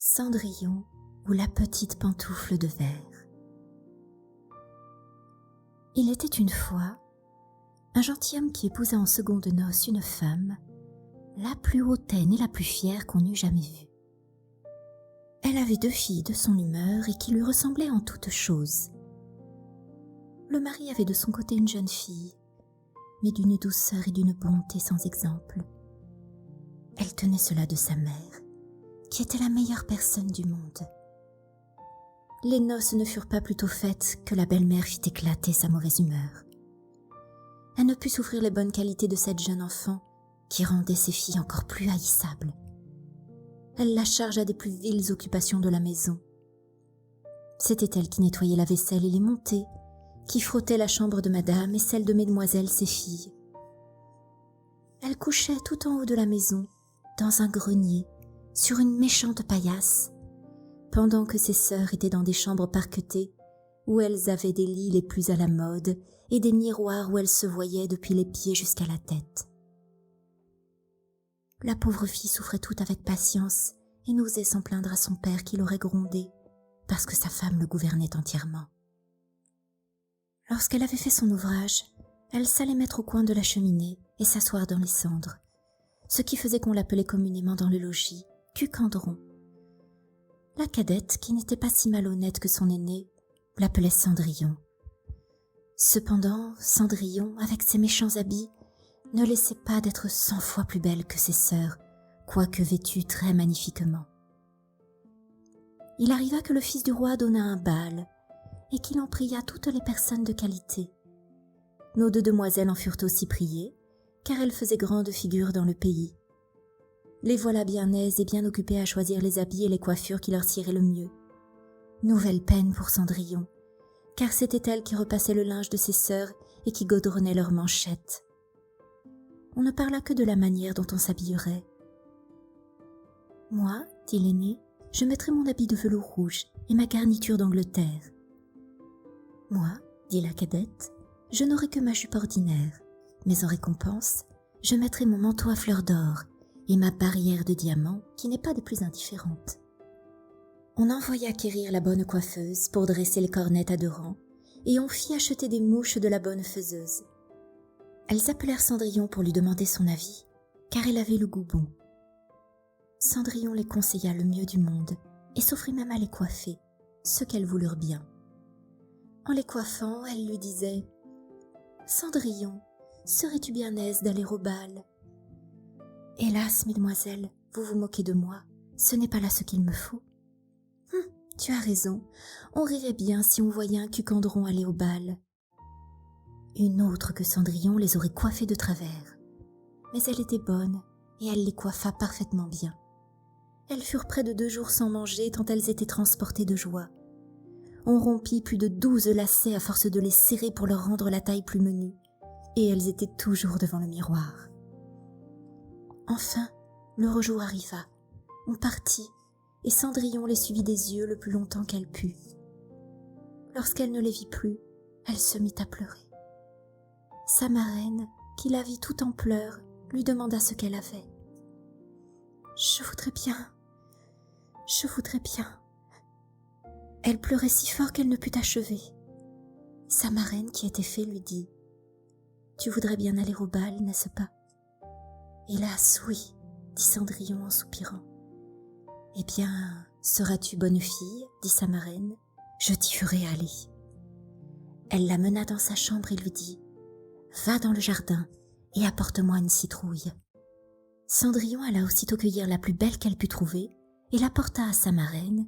Cendrillon ou la petite pantoufle de verre. Il était une fois un gentilhomme qui épousa en secondes noces une femme, la plus hautaine et la plus fière qu'on eût jamais vue. Elle avait 2 filles de son humeur et qui lui ressemblaient en toutes choses. Le mari avait de son côté une jeune fille, mais d'une douceur et d'une bonté sans exemple. Elle tenait cela de sa mère, qui était la meilleure personne du monde. Les noces ne furent pas plutôt faites que la belle-mère fit éclater sa mauvaise humeur. Elle ne put souffrir les bonnes qualités de cette jeune enfant qui rendait ses filles encore plus haïssables. Elle la chargea des plus viles occupations de la maison. C'était elle qui nettoyait la vaisselle et les montées, qui frottait la chambre de madame et celle de mesdemoiselles ses filles. Elle couchait tout en haut de la maison, dans un grenier, sur une méchante paillasse, pendant que ses sœurs étaient dans des chambres parquetées, où elles avaient des lits les plus à la mode et des miroirs où elles se voyaient depuis les pieds jusqu'à la tête. La pauvre fille souffrait toute avec patience et n'osait s'en plaindre à son père qui l'aurait grondée, parce que sa femme le gouvernait entièrement. Lorsqu'elle avait fait son ouvrage, elle s'allait mettre au coin de la cheminée et s'asseoir dans les cendres, ce qui faisait qu'on l'appelait communément dans le logis Cucandron. La cadette, qui n'était pas si malhonnête que son aînée, l'appelait Cendrillon. Cependant, Cendrillon, avec ses méchants habits, ne laissait pas d'être 100 fois plus belle que ses sœurs, quoique vêtue très magnifiquement. Il arriva que le fils du roi donna un bal, et qu'il en pria toutes les personnes de qualité. Nos 2 demoiselles en furent aussi priées, car elles faisaient grande figure dans le pays. Les voilà bien aises et bien occupées à choisir les habits et les coiffures qui leur siéraient le mieux. Nouvelle peine pour Cendrillon, car c'était elle qui repassait le linge de ses sœurs et qui godronnait leurs manchettes. On ne parla que de la manière dont on s'habillerait. « Moi, dit l'aînée, je mettrai mon habit de velours rouge et ma garniture d'Angleterre. »« Moi, dit la cadette, je n'aurai que ma jupe ordinaire, mais en récompense, je mettrai mon manteau à fleurs d'or et ma barrière de diamants qui n'est pas des plus indifférentes. » On envoya quérir la bonne coiffeuse pour dresser les cornettes à 2 rangs, et on fit acheter des mouches de la bonne faiseuse. Elles appelèrent Cendrillon pour lui demander son avis, car elle avait le goût bon. Cendrillon les conseilla le mieux du monde, et s'offrit même à les coiffer, ce qu'elles voulurent bien. En les coiffant, elle lui disait « Cendrillon, serais-tu bien aise d'aller au bal ?»« Hélas, mesdemoiselles, vous vous moquez de moi, ce n'est pas là ce qu'il me faut. » Tu as raison, on rirait bien si on voyait un Cucandron aller au bal. Une autre que Cendrillon les aurait coiffées de travers. Mais elle était bonne et elle les coiffa parfaitement bien. Elles furent près de 2 jours sans manger tant elles étaient transportées de joie. On rompit plus de 12 lacets à force de les serrer pour leur rendre la taille plus menue, et elles étaient toujours devant le miroir. Enfin, le jour arriva. On partit, et Cendrillon les suivit des yeux le plus longtemps qu'elle put. Lorsqu'elle ne les vit plus, elle se mit à pleurer. Sa marraine, qui la vit tout en pleurs, lui demanda ce qu'elle avait. « Je voudrais bien. Elle pleurait si fort qu'elle ne put achever. Sa marraine, qui était fée, lui dit « Tu voudrais bien aller au bal, n'est-ce pas ?»« Hélas, oui, dit Cendrillon en soupirant. »« Eh bien, seras-tu bonne fille, dit sa marraine, je t'y ferai aller. » Elle la mena dans sa chambre et lui dit « Va dans le jardin et apporte-moi une citrouille. » Cendrillon alla aussitôt cueillir la plus belle qu'elle put trouver et la porta à sa marraine,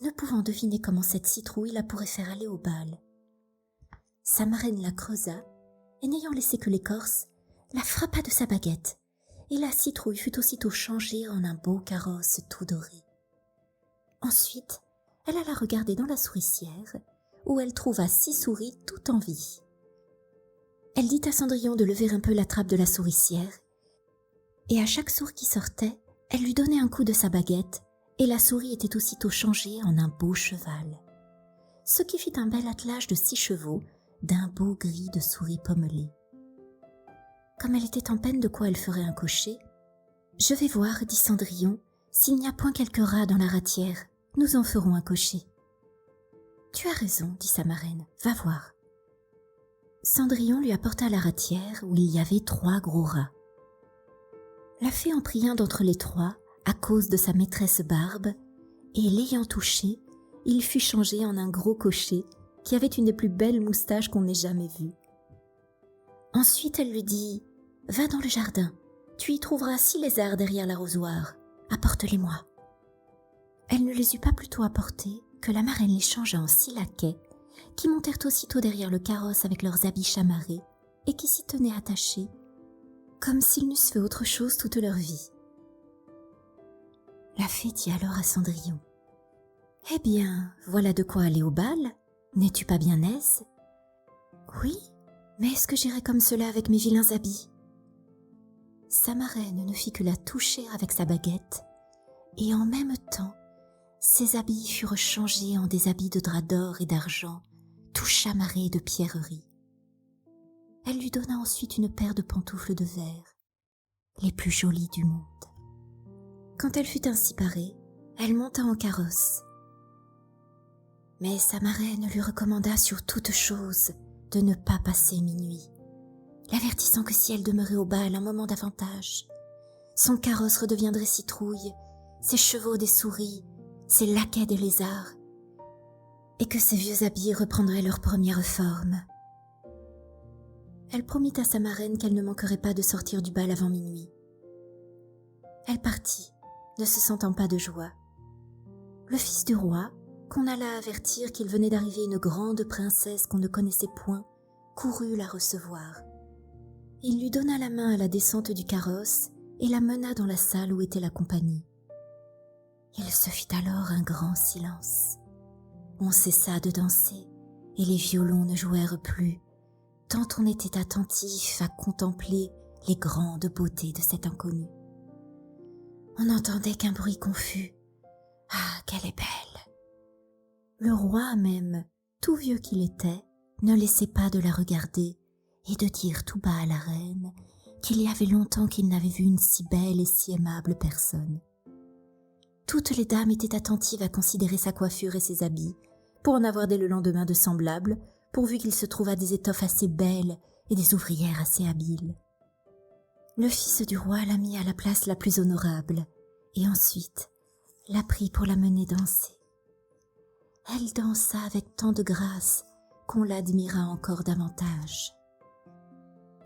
ne pouvant deviner comment cette citrouille la pourrait faire aller au bal. Sa marraine la creusa et n'ayant laissé que l'écorce, la frappa de sa baguette et la citrouille fut aussitôt changée en un beau carrosse tout doré. Ensuite, elle alla regarder dans la souricière, où elle trouva 6 souris tout en vie. Elle dit à Cendrillon de lever un peu la trappe de la souricière, et à chaque sourd qui sortait, elle lui donnait un coup de sa baguette, et la souris était aussitôt changée en un beau cheval. Ce qui fit un bel attelage de 6 chevaux, d'un beau gris de souris pommelées. Comme elle était en peine de quoi elle ferait un cocher, « Je vais voir, dit Cendrillon, s'il n'y a point quelques rats dans la ratière, nous en ferons un cocher. » « Tu as raison, » dit sa marraine, « va voir. » Cendrillon lui apporta la ratière où il y avait 3 gros rats. La fée en prit un d'entre les 3 à cause de sa maîtresse Barbe, et l'ayant touché, il fut changé en un gros cocher qui avait une des plus belles moustaches qu'on ait jamais vues. Ensuite elle lui dit « Va dans le jardin, tu y trouveras 6 lézards derrière l'arrosoir, apporte-les-moi. » Elle ne les eut pas plutôt apportés que la marraine les changea en 6 laquais, qui montèrent aussitôt derrière le carrosse avec leurs habits chamarrés et qui s'y tenaient attachés, comme s'ils n'eussent fait autre chose toute leur vie. La fée dit alors à Cendrillon : « Eh bien, voilà de quoi aller au bal, n'es-tu pas bien aise ? » ?»« Oui, mais est-ce que j'irai comme cela avec mes vilains habits ?» Sa marraine ne fit que la toucher avec sa baguette, et en même temps, ses habits furent changés en des habits de drap d'or et d'argent, tout chamarrés de pierreries. Elle lui donna ensuite une paire de pantoufles de verre, les plus jolies du monde. Quand elle fut ainsi parée, elle monta en carrosse. Mais sa marraine lui recommanda sur toute chose de ne pas passer minuit, l'avertissant que si elle demeurait au bal un moment davantage, son carrosse redeviendrait citrouille, ses chevaux des souris, ses laquais des lézards, et que ses vieux habits reprendraient leur première forme. Elle promit à sa marraine qu'elle ne manquerait pas de sortir du bal avant minuit. Elle partit, ne se sentant pas de joie. Le fils du roi, qu'on alla avertir qu'il venait d'arriver une grande princesse qu'on ne connaissait point, courut la recevoir. Il lui donna la main à la descente du carrosse et la mena dans la salle où était la compagnie. Il se fit alors un grand silence. On cessa de danser et les violons ne jouèrent plus, tant on était attentif à contempler les grandes beautés de cette inconnue. On n'entendait qu'un bruit confus. « Ah, qu'elle est belle !» Le roi même, tout vieux qu'il était, ne laissait pas de la regarder et de dire tout bas à la reine qu'il y avait longtemps qu'il n'avait vu une si belle et si aimable personne. Toutes les dames étaient attentives à considérer sa coiffure et ses habits, pour en avoir dès le lendemain de semblables, pourvu qu'il se trouvât des étoffes assez belles et des ouvrières assez habiles. Le fils du roi la mit à la place la plus honorable, et ensuite la prit pour la mener danser. Elle dansa avec tant de grâce qu'on l'admira encore davantage.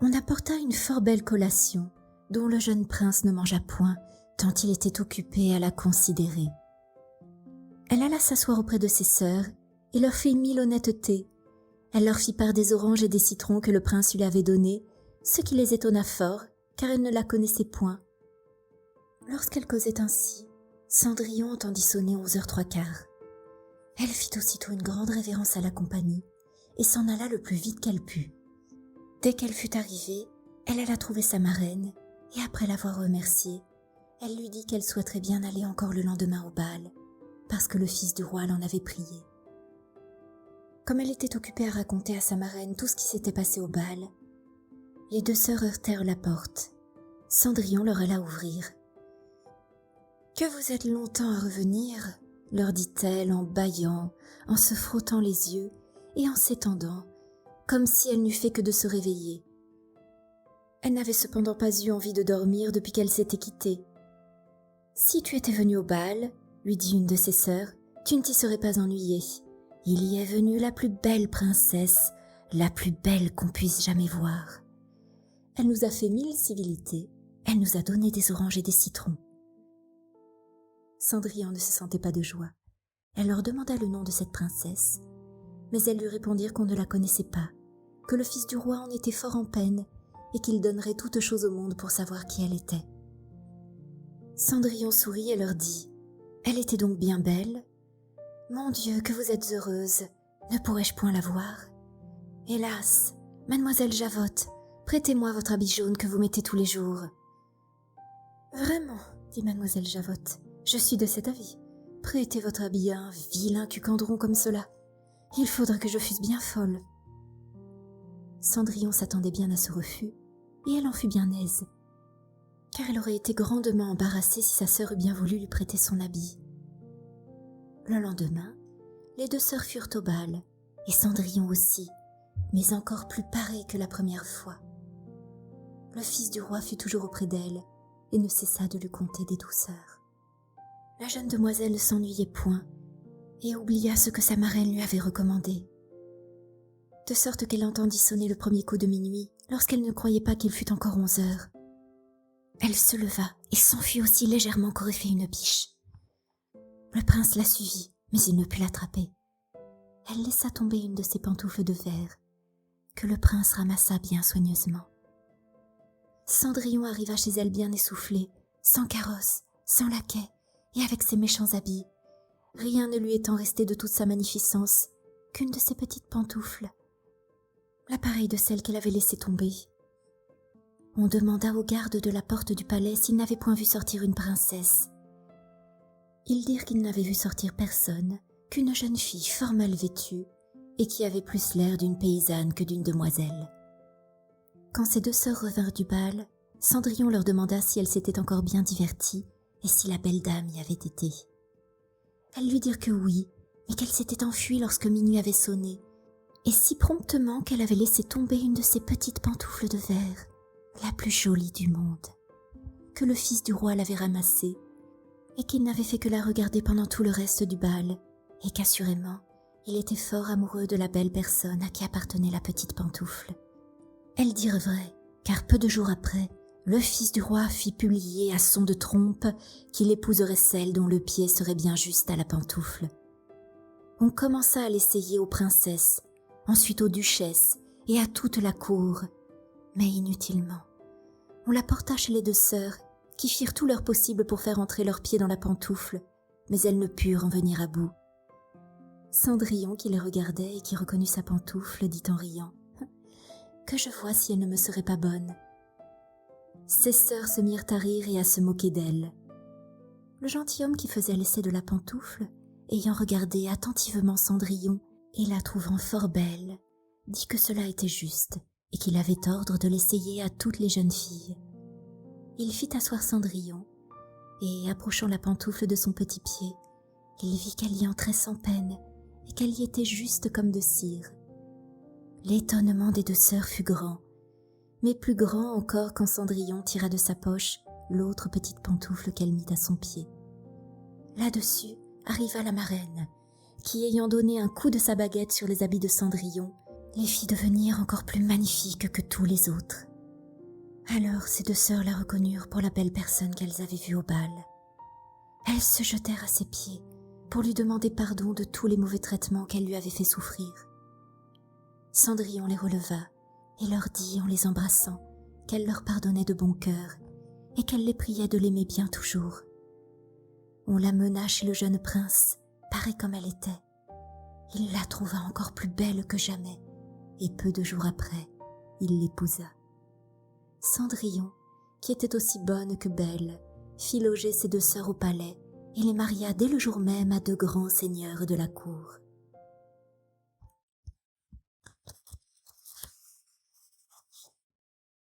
On apporta une fort belle collation, dont le jeune prince ne mangea point, tant il était occupé à la considérer. Elle alla s'asseoir auprès de ses sœurs et leur fit 1000 honnêtetés. Elle leur fit part des oranges et des citrons que le prince lui avait donnés, ce qui les étonna fort, car elle ne la connaissait point. Lorsqu'elle causait ainsi, Cendrillon entendit sonner 11h15. Elle fit aussitôt une grande révérence à la compagnie et s'en alla le plus vite qu'elle put. Dès qu'elle fut arrivée, elle alla trouver sa marraine et après l'avoir remerciée, elle lui dit qu'elle souhaiterait bien aller encore le lendemain au bal, parce que le fils du roi l'en avait prié. Comme elle était occupée à raconter à sa marraine tout ce qui s'était passé au bal, les 2 sœurs heurtèrent la porte. Cendrillon leur alla ouvrir. « Que vous êtes longtemps à revenir ?» leur dit-elle en bâillant, en se frottant les yeux et en s'étendant, comme si elle n'eût fait que de se réveiller. Elle n'avait cependant pas eu envie de dormir depuis qu'elle s'était quittée. « Si tu étais venue au bal, lui dit une de ses sœurs, tu ne t'y serais pas ennuyée. Il y est venue la plus belle princesse, la plus belle qu'on puisse jamais voir. Elle nous a fait 1000 civilités, elle nous a donné des oranges et des citrons. » Cendrillon ne se sentait pas de joie. Elle leur demanda le nom de cette princesse, mais elles lui répondirent qu'on ne la connaissait pas, que le fils du roi en était fort en peine et qu'il donnerait toute chose au monde pour savoir qui elle était. Cendrillon sourit et leur dit « Elle était donc bien belle ? Mon Dieu, que vous êtes heureuse, ne pourrais-je point la voir ? Hélas, mademoiselle Javotte, prêtez-moi votre habit jaune que vous mettez tous les jours. » Vraiment, dit mademoiselle Javotte, je suis de cet avis. Prêtez votre habit à un vilain cucandron comme cela. Il faudra que je fusse bien folle. Cendrillon s'attendait bien à ce refus, et elle en fut bien aise. car elle aurait été grandement embarrassée si sa sœur eût bien voulu lui prêter son habit. Le lendemain, les deux sœurs furent au bal, et Cendrillon aussi, mais encore plus parée que la première fois. Le fils du roi fut toujours auprès d'elle, et ne cessa de lui conter des douceurs. La jeune demoiselle ne s'ennuyait point, et oublia ce que sa marraine lui avait recommandé. De sorte qu'elle entendit sonner le premier coup de minuit, lorsqu'elle ne croyait pas qu'il fût encore 11 heures. Elle se leva et s'enfuit aussi légèrement qu'aurait fait une biche. Le prince la suivit, mais il ne put l'attraper. Elle laissa tomber une de ses pantoufles de verre, que le prince ramassa bien soigneusement. Cendrillon arriva chez elle bien essoufflée, sans carrosse, sans laquais, et avec ses méchants habits, rien ne lui étant resté de toute sa magnificence qu'une de ses petites pantoufles, la pareille de celle qu'elle avait laissée tomber. On demanda aux gardes de la porte du palais s'ils n'avaient point vu sortir une princesse. Ils dirent qu'ils n'avaient vu sortir personne, qu'une jeune fille fort mal vêtue, et qui avait plus l'air d'une paysanne que d'une demoiselle. Quand ces deux sœurs revinrent du bal, Cendrillon leur demanda si elles s'étaient encore bien diverties et si la belle dame y avait été. Elles lui dirent que oui, mais qu'elle s'était enfuie lorsque minuit avait sonné, et si promptement qu'elle avait laissé tomber une de ses petites pantoufles de verre, la plus jolie du monde, que le fils du roi l'avait ramassée, et qu'il n'avait fait que la regarder pendant tout le reste du bal, et qu'assurément, il était fort amoureux de la belle personne à qui appartenait la petite pantoufle. Elles dirent vrai, car peu de jours après, le fils du roi fit publier à son de trompe qu'il épouserait celle dont le pied serait bien juste à la pantoufle. On commença à l'essayer aux princesses, ensuite aux duchesses et à toute la cour, mais inutilement. On la porta chez les deux sœurs, qui firent tout leur possible pour faire entrer leurs pieds dans la pantoufle, mais elles ne purent en venir à bout. Cendrillon, qui les regardait et qui reconnut sa pantoufle, dit en riant « Que je vois si elle ne me serait pas bonne !» Ses sœurs se mirent à rire et à se moquer d'elle. Le gentilhomme qui faisait l'essai de la pantoufle, ayant regardé attentivement Cendrillon et la trouvant fort belle, dit que cela était juste et qu'il avait ordre de l'essayer à toutes les jeunes filles. Il fit asseoir Cendrillon et, approchant la pantoufle de son petit pied, il vit qu'elle y entrait sans peine et qu'elle y était juste comme de cire. L'étonnement des deux sœurs fut grand, mais plus grand encore quand Cendrillon tira de sa poche l'autre petite pantoufle qu'elle mit à son pied. Là-dessus arriva la marraine, qui, ayant donné un coup de sa baguette sur les habits de Cendrillon, les fit devenir encore plus magnifiques que tous les autres. Alors ces deux sœurs la reconnurent pour la belle personne qu'elles avaient vue au bal. Elles se jetèrent à ses pieds pour lui demander pardon de tous les mauvais traitements qu'elle lui avait fait souffrir. Cendrillon les releva et leur dit en les embrassant qu'elle leur pardonnait de bon cœur et qu'elle les priait de l'aimer bien toujours. On la mena chez le jeune prince, parée comme elle était. Il la trouva encore plus belle que jamais, et peu de jours après, il l'épousa. Cendrillon, qui était aussi bonne que belle, fit loger ses deux sœurs au palais et les maria dès le jour même à deux grands seigneurs de la cour.